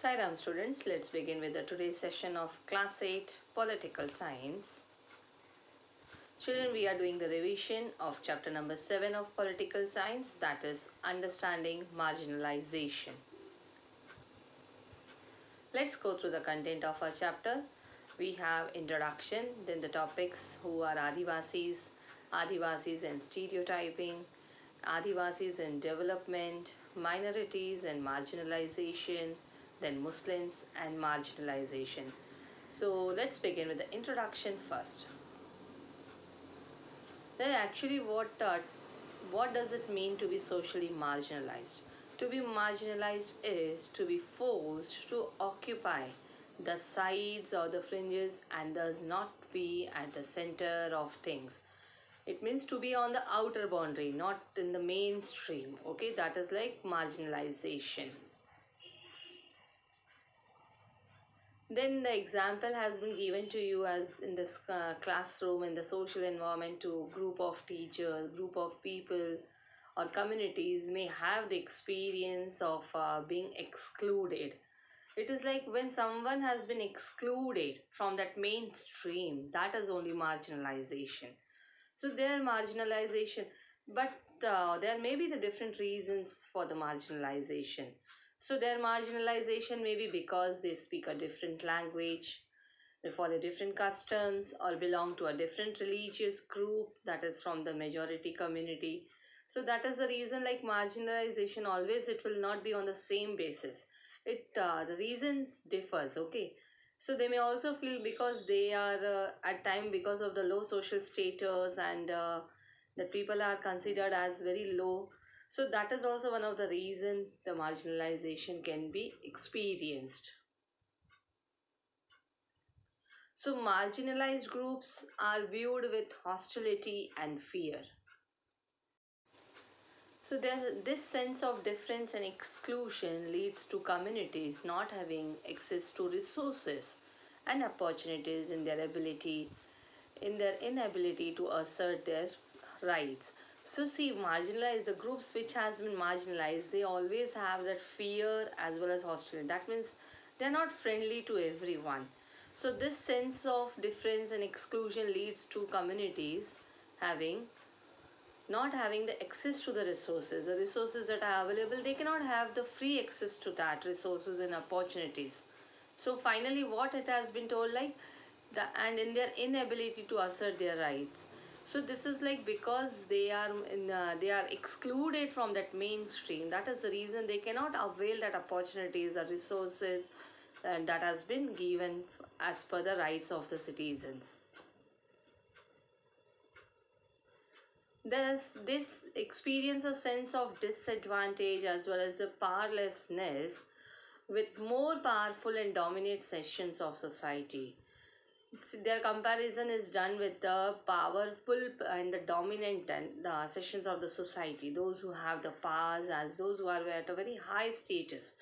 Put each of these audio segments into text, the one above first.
Sairam students, let's begin with the today's session of Class 8 Political Science. Children, we are doing the revision of chapter number 7 of Political Science, that is Understanding Marginalization. Let's go through the content of our chapter. We have introduction, then the topics who are Adivasis, Adivasis and stereotyping, Adivasis in development, minorities and marginalization, then Muslims and marginalization. So let's begin with the introduction first. Then actually what does it mean to be socially marginalized? To be marginalized is to be forced to occupy the sides or the fringes and thus not be at the center of things. It means to be on the outer boundary, not in the mainstream. Okay, that is like marginalization. Then the example has been given to you as in this classroom, in the social environment, to group of teachers, group of people or communities may have the experience of being excluded. It is like when someone has been excluded from that mainstream, that is only marginalization. So their marginalization, but there may be the different reasons for the marginalization. So their marginalization may be because they speak a different language, they follow different customs, or belong to a different religious group that is from the majority community. So that is the reason, like marginalization always it will not be on the same basis. The reasons differs, okay. So they may also feel because they are at time because of the low social status and the people are considered as very low. So that is also one of the reasons the marginalization can be experienced. So marginalized groups are viewed with hostility and fear. So this sense of difference and exclusion leads to communities not having access to resources and opportunities in their inability to assert their rights. So see, the groups which has been marginalized, they always have that fear as well as hostility. That means they're not friendly to everyone. So this sense of difference and exclusion leads to communities not having the access to the resources that are available. They cannot have the free access to that resources and opportunities. So finally what it has been told, like and in their inability to assert their rights. So this is like because they are excluded from that mainstream. That is the reason they cannot avail that opportunities or resources that has been given as per the rights of the citizens. This experience a sense of disadvantage as well as the powerlessness with more powerful and dominant sections of society. Their comparison is done with the powerful and the dominant and the sections of the society, those who have the powers as those who are at a very high status,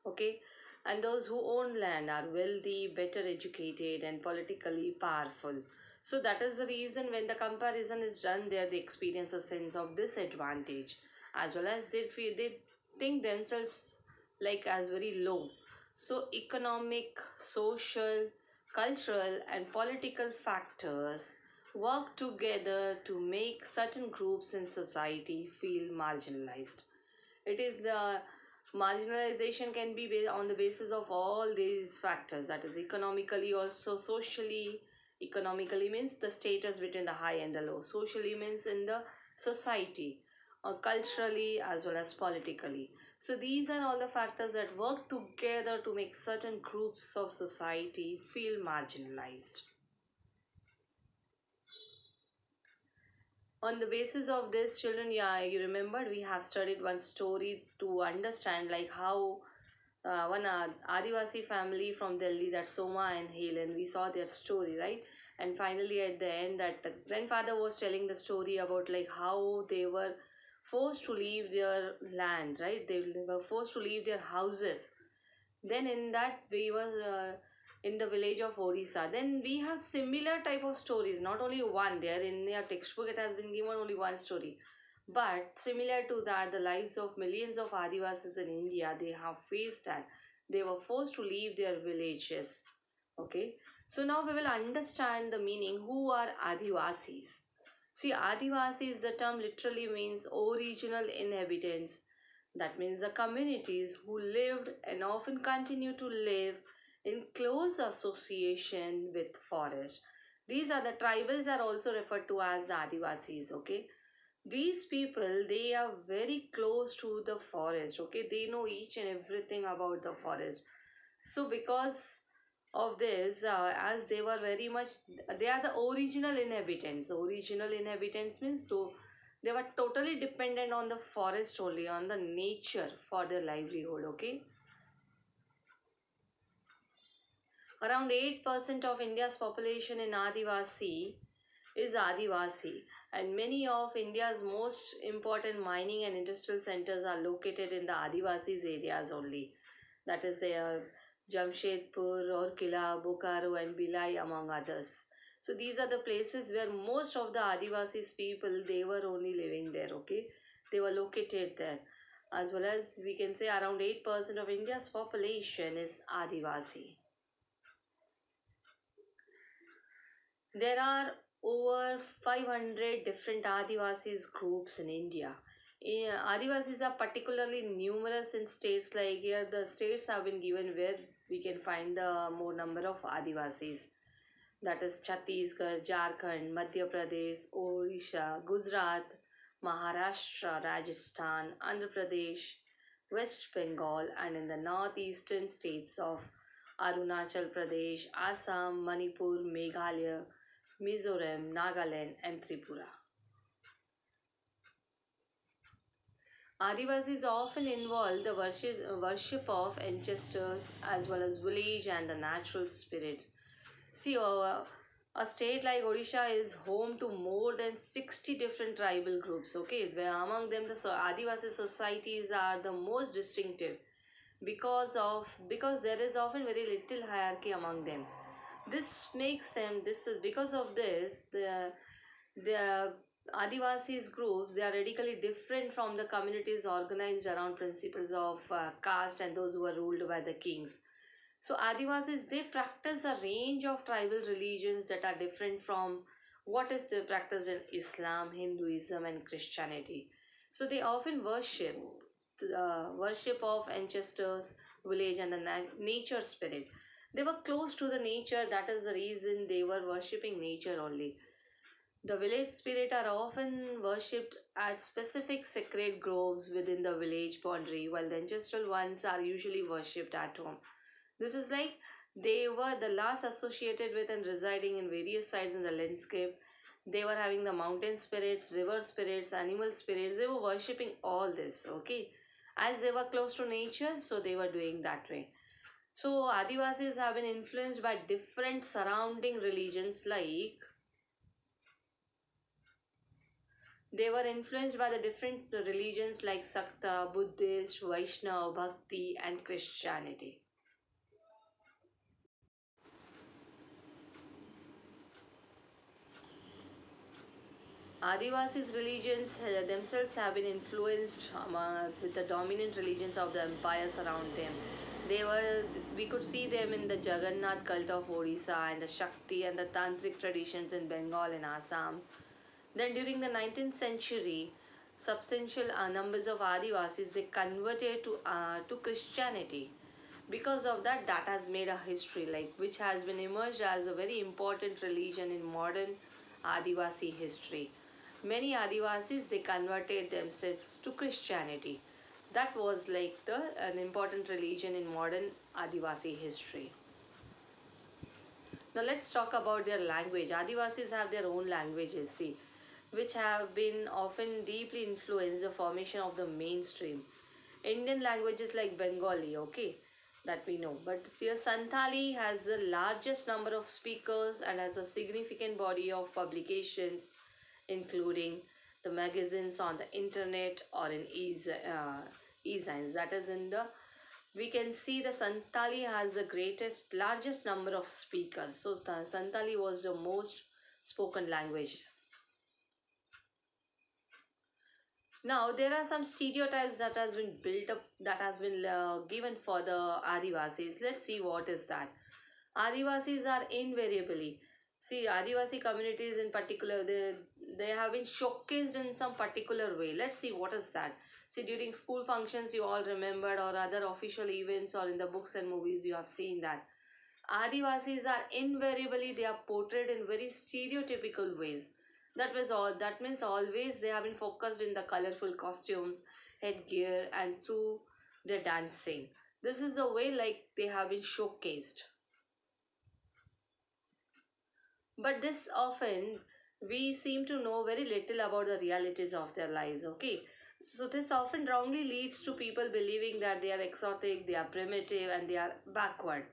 okay, and those who own land are wealthy, better educated and politically powerful. So that is the reason when the comparison is done there, they experience a sense of disadvantage as well as they think themselves like as very low. So economic, social, cultural and political factors work together to make certain groups in society feel marginalized. It is the marginalization can be based on the basis of all these factors, that is economically, also socially. Economically means the status between the high and the low. Socially means in the society, or culturally as well as politically. So these are all the factors that work together to make certain groups of society feel marginalized. On the basis of this, children, yeah, you remembered we have studied one story to understand like how one Adivasi family from Delhi, that Soma and Helen, we saw their story, right? And finally at the end that the grandfather was telling the story about like how they were forced to leave their land, right? They were forced to leave their houses. Then in that we were in the village of Odisha. Then we have similar type of stories, not only one. There in your textbook it has been given only one story. But similar to that, the lives of millions of Adivasis in India, they have faced that. They were forced to leave their villages. Okay, so now we will understand the meaning. Who are Adivasis? See, Adivasis, the term literally means original inhabitants. That means the communities who lived and often continue to live in close association with forest. These are the tribals are also referred to as the Adivasis. Okay, these people, they are very close to the forest. Okay, they know each and everything about the forest. So because of this, as they were very much, they are the original inhabitants. Original inhabitants means to, they were totally dependent on the forest only, on the nature for their livelihood. Okay, around 8% of India's population in Adivasi is Adivasi, and many of India's most important mining and industrial centers are located in the Adivasis areas only. That is Jamshedpur, Rourkela, Bokaro, and Bhilai, among others. So these are the places where most of the Adivasis people, they were only living there. Okay, they were located there. As well as we can say around 8% of India's population is Adivasi. There are over 500 different Adivasis groups in India. Adivasis are particularly numerous in states like here. The states have been given where we can find the more number of Adivasis. That is Chhattisgarh, Jharkhand, Madhya Pradesh, Odisha, Gujarat, Maharashtra, Rajasthan, Andhra Pradesh, West Bengal, and in the northeastern states of Arunachal Pradesh, Assam, Manipur, Meghalaya, Mizoram, Nagaland, and Tripura. Adivasis often involve the worship of ancestors as well as village and the natural spirits. See, a state like Odisha is home to more than 60 different tribal groups. Okay, where among them the Adivasi societies are the most distinctive because there is often very little hierarchy among them. This is because of this the Adivasis groups, they are radically different from the communities organized around principles of caste and those who are ruled by the kings. So Adivasis, they practice a range of tribal religions that are different from what is practiced in Islam, Hinduism, and Christianity. So they often worship of ancestors, village, and the nature spirit. They were close to the nature. That is the reason they were worshipping nature only. The village spirit are often worshipped at specific sacred groves within the village boundary, while the ancestral ones are usually worshipped at home. This is like they were the last associated with and residing in various sites in the landscape. They were having the mountain spirits, river spirits, animal spirits. They were worshipping all this, okay? As they were close to nature, so they were doing that way. So Adivasis have been influenced by different surrounding religions like they were influenced by the different religions like Sakta, Buddhist, Vaishnava, Bhakti, and Christianity. Adivasis religions themselves have been influenced with the dominant religions of the empires around them. We could see them in the Jagannath cult of Odisha and the Shakti and the Tantric traditions in Bengal and Assam. Then during the 19th century, substantial numbers of Adivasis they converted to Christianity. Because of that, that has made a history like which has been emerged as a very important religion in modern Adivasi history. Many Adivasis they converted themselves to Christianity. That was like the an important religion in modern Adivasi history. Now let's talk about their language. Adivasis have their own languages, see, which have been often deeply influenced the formation of the mainstream. Indian languages like Bengali, okay, that we know. But here Santali has the largest number of speakers and has a significant body of publications, including the magazines on the internet or in e-signs. That is in the we can see the Santali has the largest number of speakers. So Santali was the most spoken language. Now there are some stereotypes that has been built up, that has been given for the Adivasis. Let's see what is that. Adivasis are invariably, see, Adivasi communities in particular, they have been showcased in some particular way. Let's see what is that. See, during school functions you all remembered, or other official events, or in the books and movies you have seen that Adivasis are invariably, they are portrayed in very stereotypical ways. That means always they have been focused in the colorful costumes, headgear, and through their dancing. This is the way like they have been showcased. But this often we seem to know very little about the realities of their lives, okay? So this often wrongly leads to people believing that they are exotic, they are primitive, and they are backward.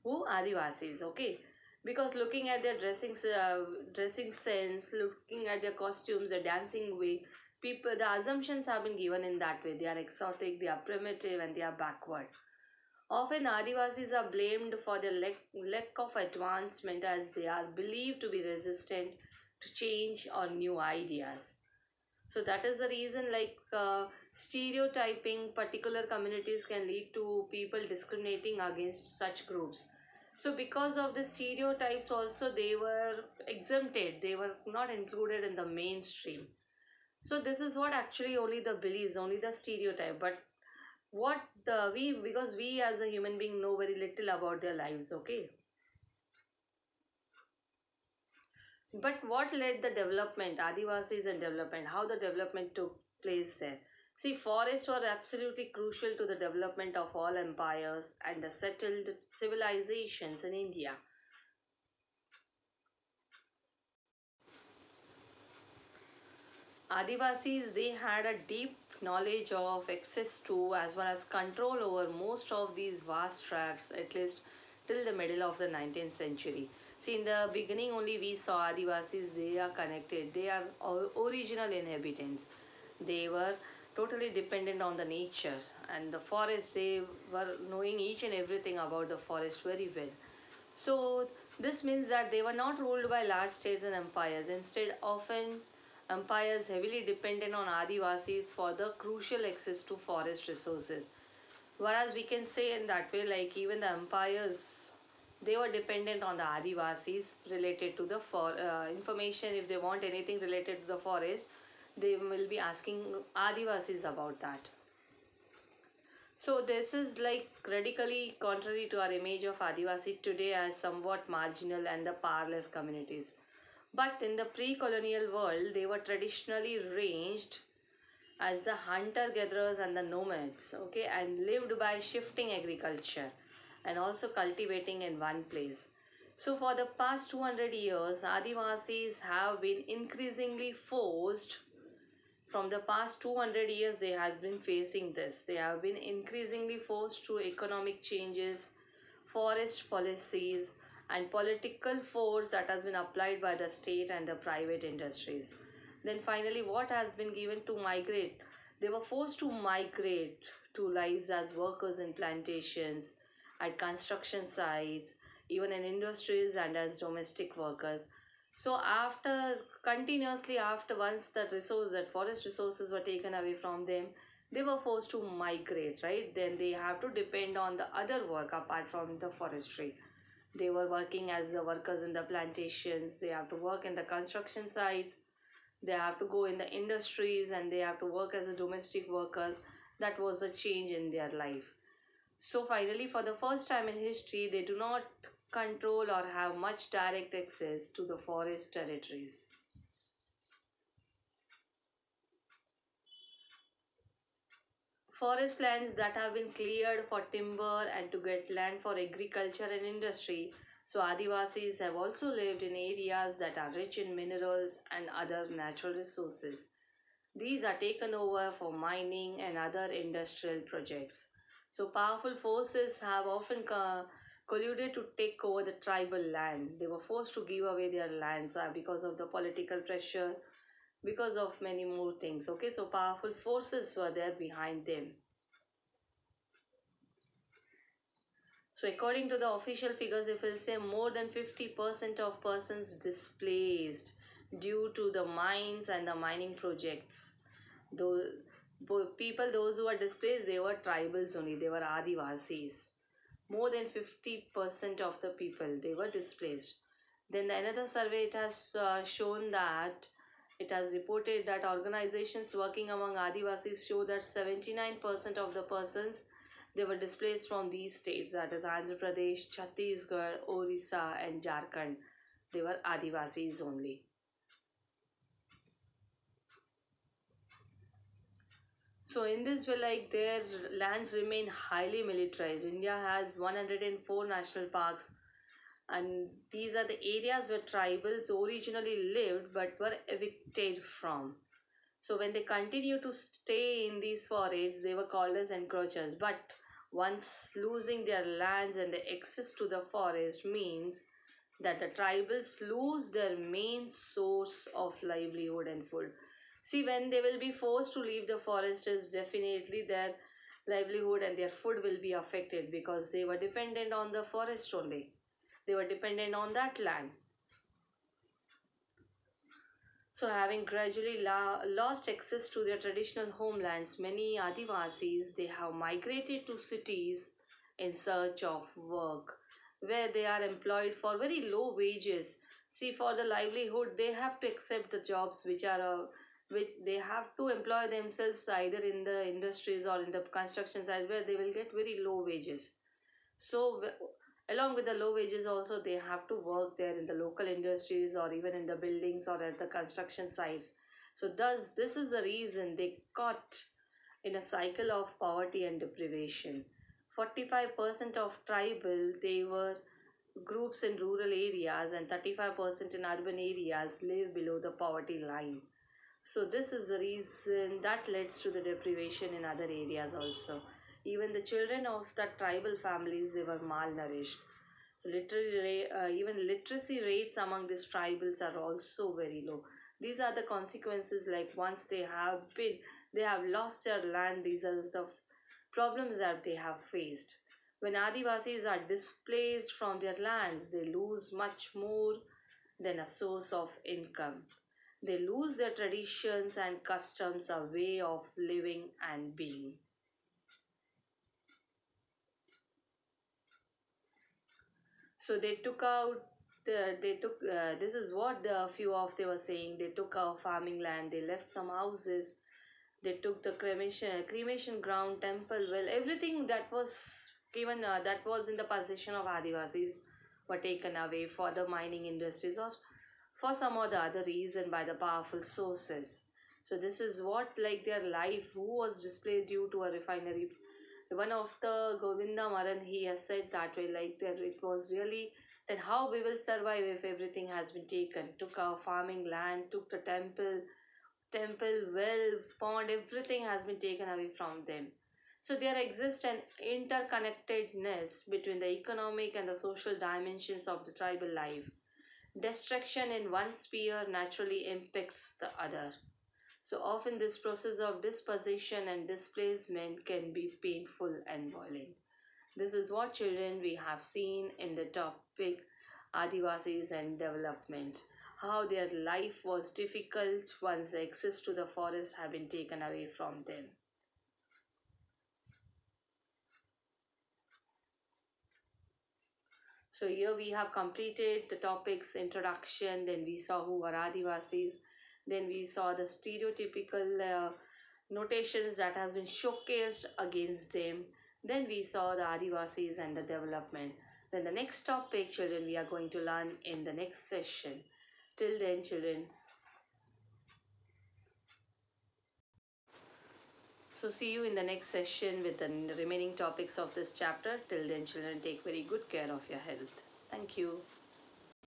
Who? Adivasis, okay? Because looking at their dressing sense, looking at their costumes, their dancing way, people, the assumptions have been given in that way. They are exotic, they are primitive, and they are backward. Often Adivasis are blamed for their lack of advancement, as they are believed to be resistant to change or new ideas. So that is the reason stereotyping particular communities can lead to people discriminating against such groups. So because of the stereotypes also, they were exempted, they were not included in the mainstream. So this is what actually only the beliefs, only the stereotype. But what the we, because we as a human being know very little about their lives, okay? But what led the development, Adivasis and development, how the development took place there? See, forests were absolutely crucial to the development of all empires and the settled civilizations in India. Adivasis, they had a deep knowledge of, access to, as well as control over most of these vast tracts, at least till the middle of the 19th century. See, in the beginning only we saw Adivasis, they are connected, they are original inhabitants. They were totally dependent on the nature and the forest. They were knowing each and everything about the forest very well. So this means that they were not ruled by large states and empires. Instead, often empires heavily dependent on Adivasis for the crucial access to forest resources. Whereas we can say in that way, like even the empires, they were dependent on the Adivasis related to the information. If they want anything related to the forest, they will be asking Adivasis about that. So this is like radically contrary to our image of Adivasi today as somewhat marginal and the powerless communities. But in the pre-colonial world, they were traditionally ranged as the hunter-gatherers and the nomads, okay, and lived by shifting agriculture and also cultivating in one place. So for the past 200 years, Adivasis have been increasingly forced, from the past 200 years they have been facing this. They have been increasingly forced through economic changes, forest policies, and political force that has been applied by the state and the private industries. Then finally, what has been given to migrate? They were forced to migrate to lives as workers in plantations, at construction sites, even in industries, and as domestic workers. So after continuously, after once that resource, that forest resources were taken away from them, they were forced to migrate, right? Then they have to depend on the other work apart from the forestry. They were working as the workers in the plantations, they have to work in the construction sites, they have to go in the industries, and they have to work as a domestic workers. That was a change in their life. So finally, for the first time in history, they do not control or have much direct access to the forest territories. Forest lands that have been cleared for timber and to get land for agriculture and industry. So Adivasis have also lived in areas that are rich in minerals and other natural resources. These are taken over for mining and other industrial projects. So powerful forces have often colluded to take over the tribal land. They were forced to give away their lands because of the political pressure, because of many more things. Okay, so powerful forces were there behind them. So according to the official figures, if we'll say more than 50% of persons displaced due to the mines and the mining projects. Those people, those who are displaced, they were tribals only. They were Adivasis. More than 50% of the people, they were displaced. Then another survey, it has shown that it has reported that organizations working among Adivasis show that 79% of the persons, they were displaced from these states, that is Andhra Pradesh, Chhattisgarh, Orissa and Jharkhand. They were Adivasis only. So in this way, like their lands remain highly militarized. India has 104 national parks, and these are the areas where tribals originally lived but were evicted from. So when they continue to stay in these forests, they were called as encroachers. But once losing their lands and the access to the forest means that the tribals lose their main source of livelihood and food. See, when they will be forced to leave the forest, is definitely their livelihood and their food will be affected, because they were dependent on the forest only. They were dependent on that land. So, having gradually lost access to their traditional homelands, many Adivasis, they have migrated to cities in search of work, where they are employed for very low wages. See, for the livelihood, they have to accept the jobs which they have to employ themselves either in the industries or in the construction side, where they will get very low wages. So, along with the low wages, also they have to work there in the local industries or even in the buildings or at the construction sites. So, thus, this is the reason they caught in a cycle of poverty and deprivation. 45% of tribal, they were groups in rural areas, and 35% in urban areas live below the poverty line. So this is the reason that leads to the deprivation in other areas also. Even the children of the tribal families, they were malnourished. So even literacy rates among these tribals are also very low. These are the consequences, like once they have lost their land, these are the problems that they have faced. When Adivasis are displaced from their lands, they lose much more than a source of income. They lose their traditions and customs, a way of living and being. So they took out they took this is what the few of they were saying. They took our farming land, they left some houses, they took the cremation ground, temple well, everything that was given that was in the possession of Adivasis were taken away for the mining industries or for some or the other reason by the powerful sources. So this is what, like their life, who was displayed due to a refinery. One of the Govinda Maran, he has said that way, like that it was really, then how we will survive if everything has been taken? Took our farming land, took the temple, well, pond, everything has been taken away from them. So there exists an interconnectedness between the economic and the social dimensions of the tribal life. Destruction in one sphere naturally impacts the other. So often this process of dispossession and displacement can be painful and violent. This is what, children, we have seen in the topic Adivasis and development. How their life was difficult once the access to the forest have been taken away from them. So here we have completed the topic's introduction, then we saw who were Adivasis, then we saw the stereotypical notations that has been showcased against them, then we saw the Adivasis and the development. Then the next topic, children, we are going to learn in the next session. Till then, children, so see you in the next session with the remaining topics of this chapter. Till then, children, take very good care of your health. Thank you.